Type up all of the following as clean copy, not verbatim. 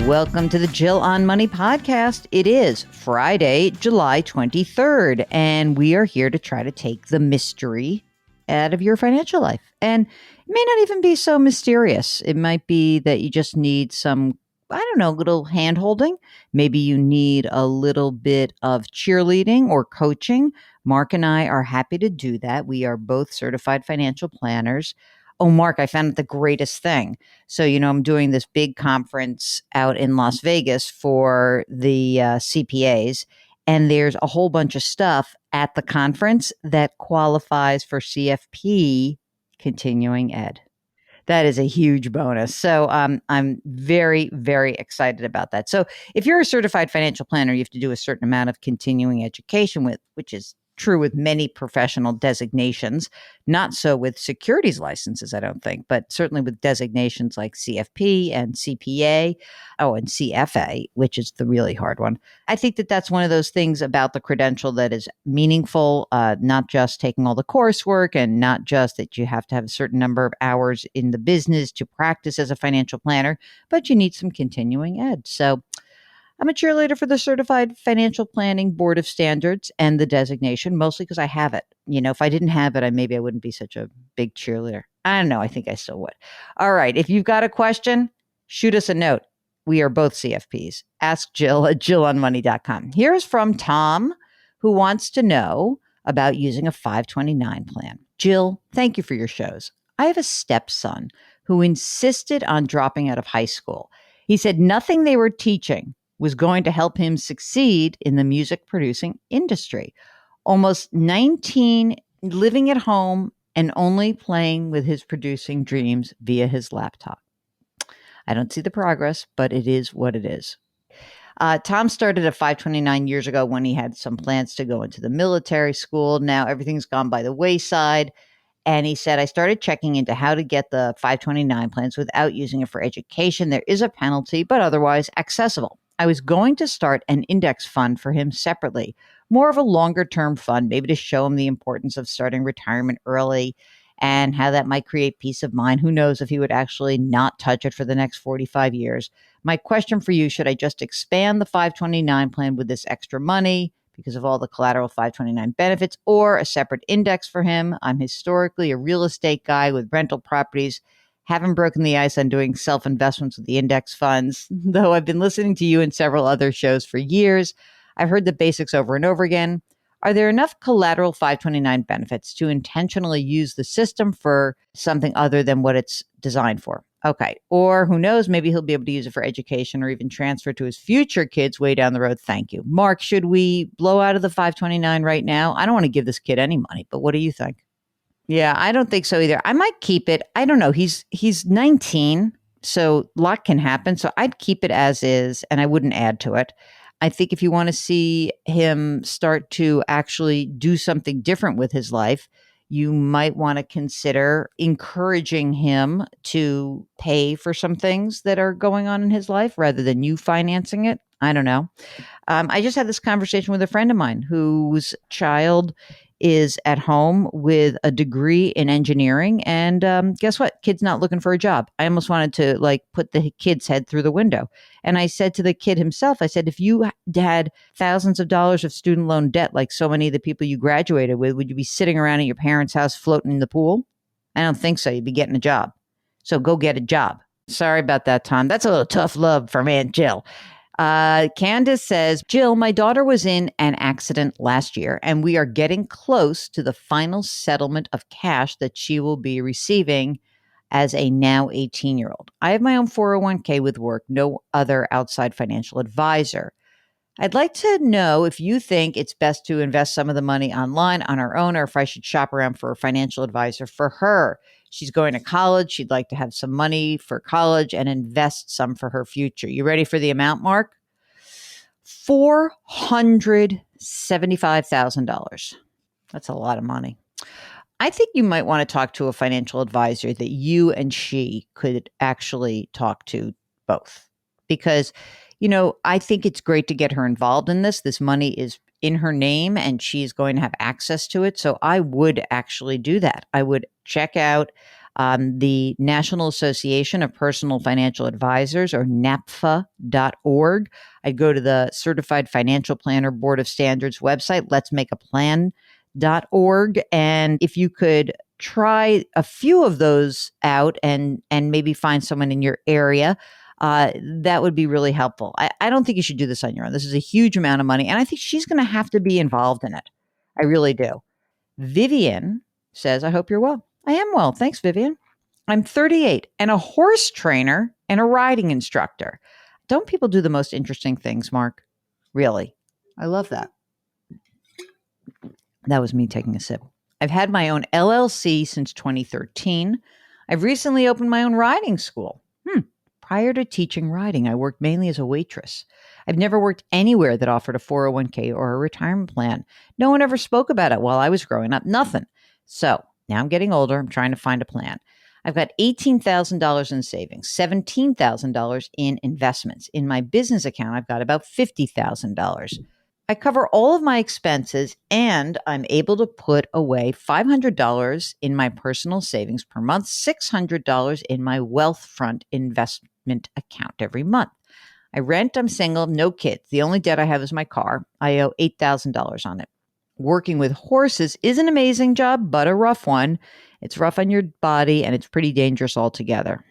Welcome to the Jill on Money podcast. It is Friday, July 23rd, and we are here to try to take the mystery out of your financial life. And it may not even be so mysterious. It might be that you just need some, little hand holding. Maybe you need a little bit of cheerleading or coaching. Mark and I are happy to do that. We are both certified financial planners. Oh, Mark, I found it the greatest thing. So, I'm doing this big conference out in Las Vegas for the CPAs, and there's a whole bunch of stuff at the conference that qualifies for CFP continuing ed. That is a huge bonus. So I'm very, very excited about that. So if you're a certified financial planner, you have to do a certain amount of continuing education which is true with many professional designations, not so with securities licenses, I don't think, but certainly with designations like CFP and CPA, and CFA, which is the really hard one. I think that that's one of those things about the credential that is meaningful, not just taking all the coursework and not just that you have to have a certain number of hours in the business to practice as a financial planner, but you need some continuing ed. So I'm a cheerleader for the Certified Financial Planning Board of Standards and the designation, mostly because I have it. If I didn't have it, I wouldn't be such a big cheerleader. I don't know. I think I still would. All right. If you've got a question, shoot us a note. We are both CFPs. Ask Jill at jillonmoney.com. Here's from Tom, who wants to know about using a 529 plan. Jill, thank you for your shows. I have a stepson who insisted on dropping out of high school. He said nothing they were teaching was going to help him succeed in the music producing industry. Almost 19, living at home and only playing with his producing dreams via his laptop. I don't see the progress, but it is what it is. Tom started at 529 years ago when he had some plans to go into the military school. Now everything's gone by the wayside. And he said, I started checking into how to get the 529 plans without using it for education. There is a penalty, but otherwise accessible. I was going to start an index fund for him separately, more of a longer term fund, maybe to show him the importance of starting retirement early and how that might create peace of mind. Who knows if he would actually not touch it for the next 45 years. My question for you, should I just expand the 529 plan with this extra money because of all the collateral 529 benefits, or a separate index for him? I'm historically a real estate guy with rental properties. Haven't broken the ice on doing self-investments with the index funds, though I've been listening to you and several other shows for years. I've heard the basics over and over again. Are there enough collateral 529 benefits to intentionally use the system for something other than what it's designed for? Okay. Or who knows, maybe he'll be able to use it for education or even transfer to his future kids way down the road. Thank you. Mark, should we blow out of the 529 right now? I don't want to give this kid any money, but what do you think? Yeah, I don't think so either. I might keep it. I don't know. He's 19, so a lot can happen. So I'd keep it as is, and I wouldn't add to it. I think if you want to see him start to actually do something different with his life, you might want to consider encouraging him to pay for some things that are going on in his life rather than you financing it. I don't know. I just had this conversation with a friend of mine whose child is at home with a degree in engineering. And guess what? Kid's not looking for a job. I almost wanted to put the kid's head through the window. And I said to the kid himself, I said, if you had thousands of dollars of student loan debt, like so many of the people you graduated with, would you be sitting around at your parents' house floating in the pool? I don't think so. You'd be getting a job. So go get a job. Sorry about that, Tom. That's a little tough love from Aunt Jill. Candace says, Jill, my daughter was in an accident last year, and we are getting close to the final settlement of cash that she will be receiving as a now 18-year-old. I have my own 401k with work, no other outside financial advisor. I'd like to know if you think it's best to invest some of the money online on our own, or if I should shop around for a financial advisor for her. She's going to college. She'd like to have some money for college and invest some for her future. You ready for the amount, Mark? $475,000. That's a lot of money. I think you might want to talk to a financial advisor that you and she could actually talk to both. Because, I think it's great to get her involved in this. This money is in her name and she's going to have access to it. So I would actually do that. I would check out The National Association of Personal Financial Advisors, or NAPFA.org. I'd go to the Certified Financial Planner Board of Standards website, letsmakeaplan.org. And if you could try a few of those out and maybe find someone in your area, that would be really helpful. I don't think you should do this on your own. This is a huge amount of money, and I think she's going to have to be involved in it. I really do. Vivian says, I hope you're well. I am well. Thanks, Vivian. I'm 38 and a horse trainer and a riding instructor. Don't people do the most interesting things, Mark? Really? I love that. That was me taking a sip. I've had my own LLC since 2013. I've recently opened my own riding school. Prior to teaching riding, I worked mainly as a waitress. I've never worked anywhere that offered a 401k or a retirement plan. No one ever spoke about it while I was growing up. Nothing. So now I'm getting older. I'm trying to find a plan. I've got $18,000 in savings, $17,000 in investments. In my business account, I've got about $50,000. I cover all of my expenses, and I'm able to put away $500 in my personal savings per month, $600 in my Wealthfront investment account every month. I rent, I'm single, no kids. The only debt I have is my car. I owe $8,000 on it. Working with horses is an amazing job, but a rough one. It's rough on your body, and it's pretty dangerous altogether.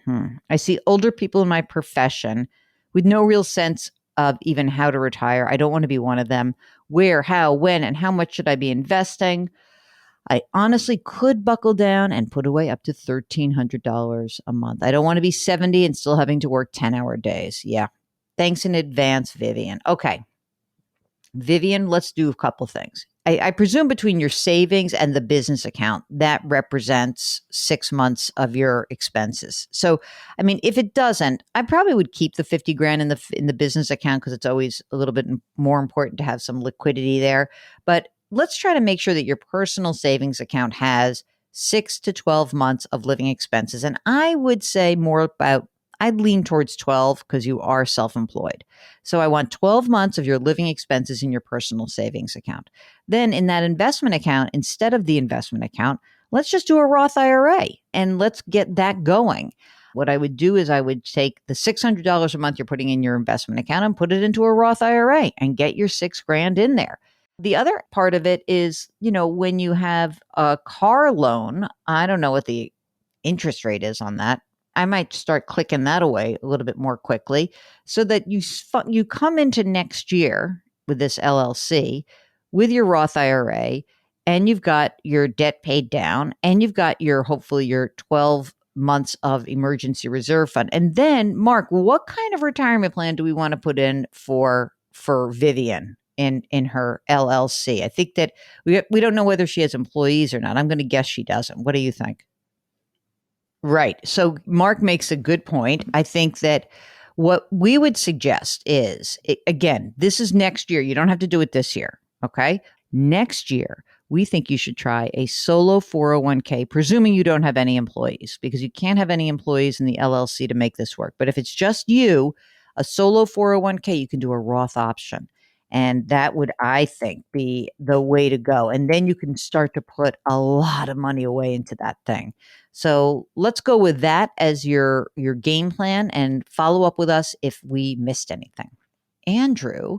I see older people in my profession with no real sense of even how to retire. I don't want to be one of them. Where, how, when, and how much should I be investing? I honestly could buckle down and put away up to $1,300 a month. I don't want to be 70 and still having to work 10-hour days. Yeah. Thanks in advance, Vivian. Okay. Vivian, let's do a couple things. I presume between your savings and the business account, that represents 6 months of your expenses. So, I mean, if it doesn't, I probably would keep the 50 grand in the business account, because it's always a little bit more important to have some liquidity there. But let's try to make sure that your personal savings account has 6 to 12 months of living expenses. And I would say I'd lean towards 12, because you are self-employed. So I want 12 months of your living expenses in your personal savings account. Then in that investment account, instead of the investment account, let's just do a Roth IRA and let's get that going. What I would do is I would take the $600 a month you're putting in your investment account and put it into a Roth IRA and get your $6,000 in there. The other part of it is, when you have a car loan, I don't know what the interest rate is on that. I might start clicking that away a little bit more quickly, so that you come into next year with this LLC, with your Roth IRA, and you've got your debt paid down, and you've got hopefully your 12 months of emergency reserve fund. And then, Mark, what kind of retirement plan do we want to put in for Vivian in her LLC? I think that we don't know whether she has employees or not. I'm going to guess she doesn't. What do you think? Right. So Mark makes a good point. I think that what we would suggest is, again, this is next year. You don't have to do it this year. Okay. Next year, we think you should try a solo 401k, presuming you don't have any employees, because you can't have any employees in the LLC to make this work. But if it's just you, a solo 401k, you can do a Roth option. And that would, I think, be the way to go. And then you can start to put a lot of money away into that thing. So let's go with that as your game plan, and follow up with us if we missed anything. Andrew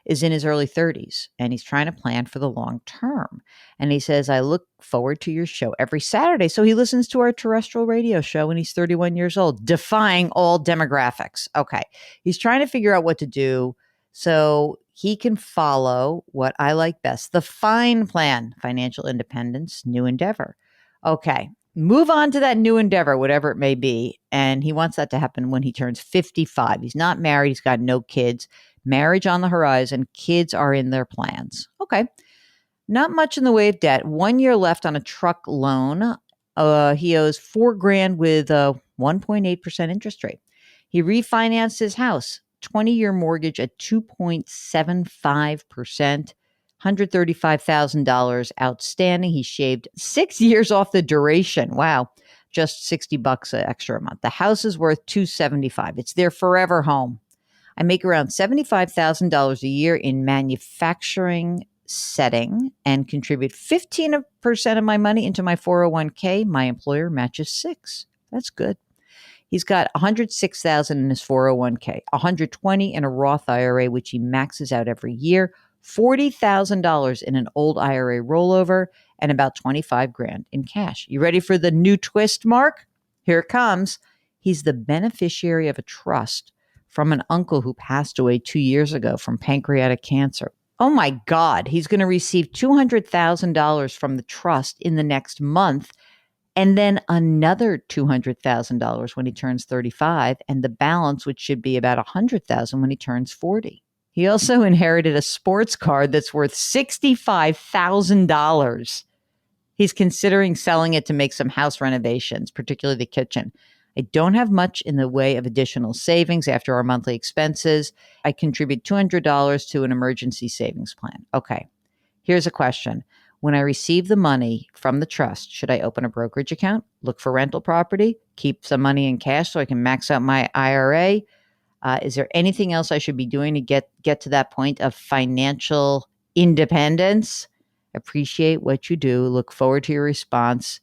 is in his early 30s, and he's trying to plan for the long term. And he says, I look forward to your show every Saturday. So he listens to our terrestrial radio show when he's 31 years old, defying all demographics. Okay. He's trying to figure out what to do so he can follow what I like best, the FINE plan, financial independence, new endeavor. Okay. Move on to that new endeavor, whatever it may be. And he wants that to happen when he turns 55. He's not married. He's got no kids. Marriage on the horizon. Kids are in their plans. Okay. Not much in the way of debt. 1 year left on a truck loan. He owes $4,000 with a 1.8% interest rate. He refinanced his house, 20-year mortgage at 2.75%. $135,000 outstanding. He shaved 6 years off the duration. Wow. Just $60 extra a month. The house is worth $275,000. It's their forever home. I make around $75,000 a year in manufacturing setting and contribute 15% of my money into my 401k. My employer matches 6. That's good. He's got 106,000 in his 401k, 120 in a Roth IRA, which he maxes out every year, $40,000 in an old IRA rollover, and about 25 grand in cash. You ready for the new twist, Mark? Here it comes. He's the beneficiary of a trust from an uncle who passed away 2 years ago from pancreatic cancer. Oh my God, he's going to receive $200,000 from the trust in the next month, and then another $200,000 when he turns 35, and the balance, which should be about $100,000 when he turns 40. He also inherited a sports car that's worth $65,000. He's considering selling it to make some house renovations, particularly the kitchen. I don't have much in the way of additional savings after our monthly expenses. I contribute $200 to an emergency savings plan. Okay, here's a question. When I receive the money from the trust, should I open a brokerage account, look for rental property, keep some money in cash so I can max out my IRA? Is there anything else I should be doing to get to that point of financial independence? Appreciate what you do. Look forward to your response.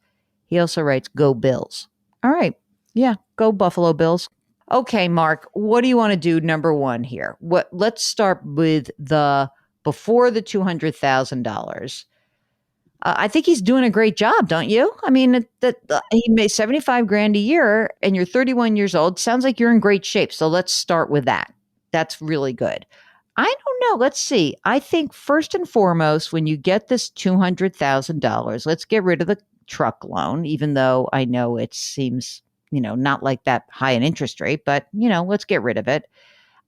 He also writes, go Bills. All right. Yeah, go Buffalo Bills. Okay, Mark, what do you want to do number one here? Let's start with the before the $200,000. I think he's doing a great job, don't you? I mean, he made 75 grand a year and you're 31 years old. Sounds like you're in great shape. So let's start with that. That's really good. I don't know. Let's see. I think first and foremost, when you get this $200,000, let's get rid of the truck loan, even though I know it seems, not like that high an interest rate, but, let's get rid of it.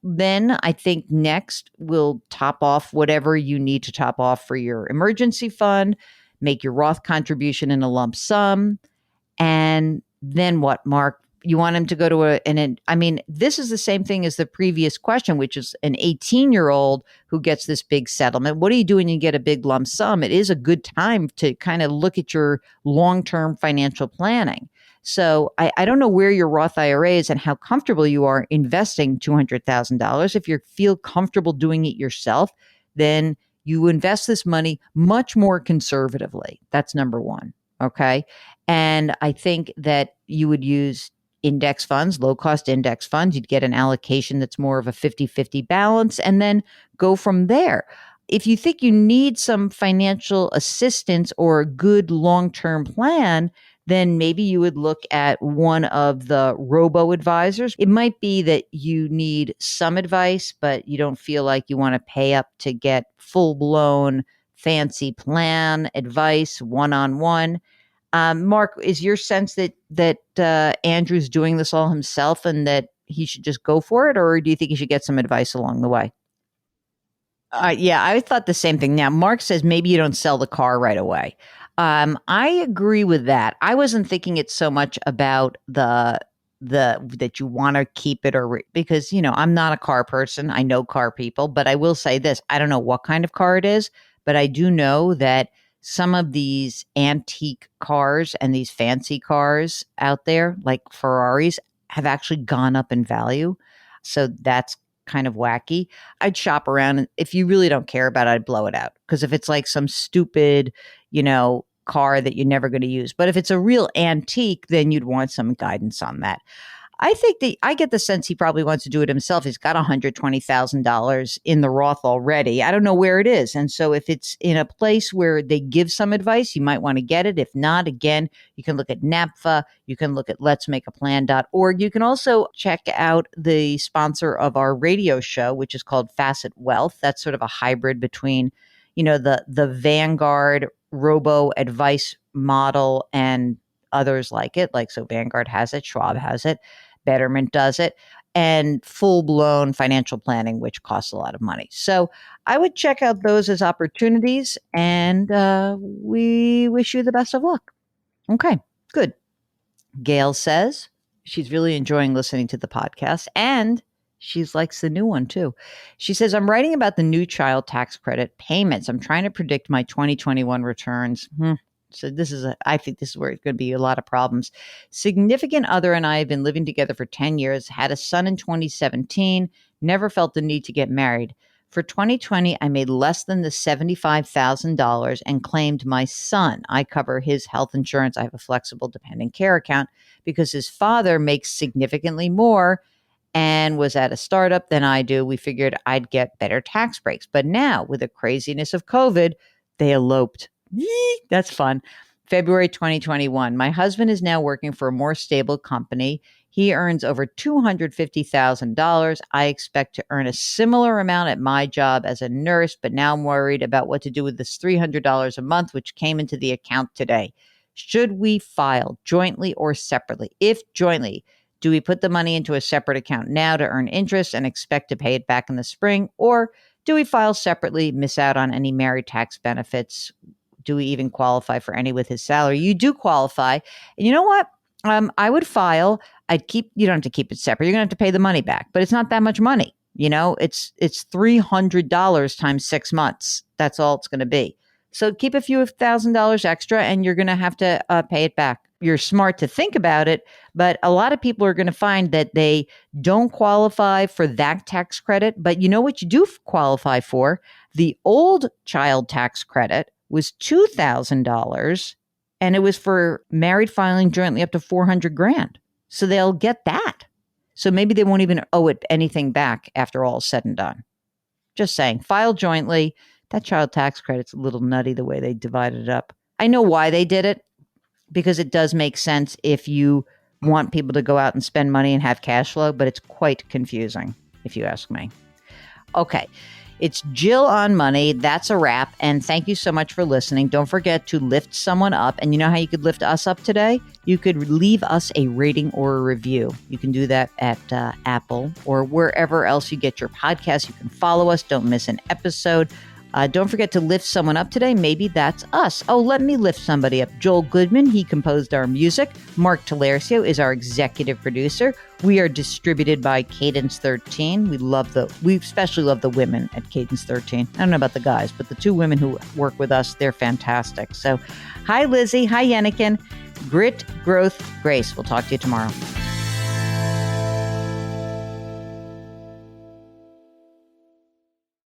Then I think next we'll top off whatever you need to top off for your emergency fund, make your Roth contribution in a lump sum. And then what, Mark? You want him to go to this is the same thing as the previous question, which is an 18-year-old who gets this big settlement. What do you do when you get a big lump sum? It is a good time to kind of look at your long-term financial planning. So I don't know where your Roth IRA is and how comfortable you are investing $200,000. If you feel comfortable doing it yourself, then you invest this money much more conservatively. That's number one. Okay. And I think that you would use index funds, low cost index funds. You'd get an allocation that's more of a 50-50 balance and then go from there. If you think you need some financial assistance or a good long-term plan, then maybe you would look at one of the robo-advisors. It might be that you need some advice, but you don't feel like you want to pay up to get full-blown fancy plan advice one-on-one. Mark, is your sense that Andrew's doing this all himself and that he should just go for it, or do you think he should get some advice along the way? Yeah, I thought the same thing. Now, Mark says maybe you don't sell the car right away. I agree with that. I wasn't thinking it so much about the that you want to keep it because I'm not a car person. I know car people, but I will say this: I don't know what kind of car it is, but I do know that some of these antique cars and these fancy cars out there, like Ferraris, have actually gone up in value. So that's kind of wacky. I'd shop around, and if you really don't care about it, I'd blow it out. Because if it's like some stupid, car that you're never going to use, but if it's a real antique, then you'd want some guidance on that. I think I get the sense he probably wants to do it himself. He's got $120,000 in the Roth already. I don't know where it is. And so if it's in a place where they give some advice, you might want to get it. If not, again, you can look at NAPFA. You can look at letsmakeaplan.org. You can also check out the sponsor of our radio show, which is called Facet Wealth. That's sort of a hybrid between, the Vanguard robo advice model and others like it. So Vanguard has it, Schwab has it, Betterment does it, and full-blown financial planning, which costs a lot of money. So I would check out those as opportunities, and we wish you the best of luck. Okay, good. Gail says she's really enjoying listening to the podcast, and she likes the new one too. She says, I'm writing about the new child tax credit payments. I'm trying to predict my 2021 returns. So I think this is where it's going to be a lot of problems. Significant other and I have been living together for 10 years, had a son in 2017, never felt the need to get married. For 2020, I made less than the $75,000 and claimed my son. I cover his health insurance. I have a flexible dependent care account because his father makes significantly more and was at a startup than I do. We figured I'd get better tax breaks. But now, with the craziness of COVID, they eloped. Yee, that's fun. February 2021. My husband is now working for a more stable company. He earns over $250,000. I expect to earn a similar amount at my job as a nurse, but now I'm worried about what to do with this $300 a month, which came into the account today. Should we file jointly or separately? If jointly, do we put the money into a separate account now to earn interest and expect to pay it back in the spring? Or do we file separately, miss out on any married tax benefits? Do we even qualify for any with his salary? You do qualify. And you know what? I would file. You don't have to keep it separate. You're going to have to pay the money back, but it's not that much money. It's $300 times 6 months. That's all it's going to be. So keep a few $1,000s extra and you're going to have to pay it back. You're smart to think about it, but a lot of people are going to find that they don't qualify for that tax credit. But you know what you do qualify for? The old child tax credit was $2,000 and it was for married filing jointly up to $400,000. So they'll get that. So maybe they won't even owe it anything back after all is said and done. Just saying, file jointly. That child tax credit's a little nutty the way they divided it up. I know why they did it, because it does make sense if you want people to go out and spend money and have cash flow, but it's quite confusing, if you ask me. Okay, it's Jill on Money. That's a wrap. And thank you so much for listening. Don't forget to lift someone up. And you know how you could lift us up today? You could leave us a rating or a review. You can do that at Apple or wherever else you get your podcast. You can follow us. Don't miss an episode. Don't forget to lift someone up today. Maybe that's us. Oh, let me lift somebody up. Joel Goodman, he composed our music. Mark Talercio is our executive producer. We are distributed by Cadence 13. We especially love the women at Cadence 13. I don't know about the guys, but the two women who work with us, they're fantastic. So hi, Lizzie. Hi, Yenikin. Grit, growth, grace. We'll talk to you tomorrow.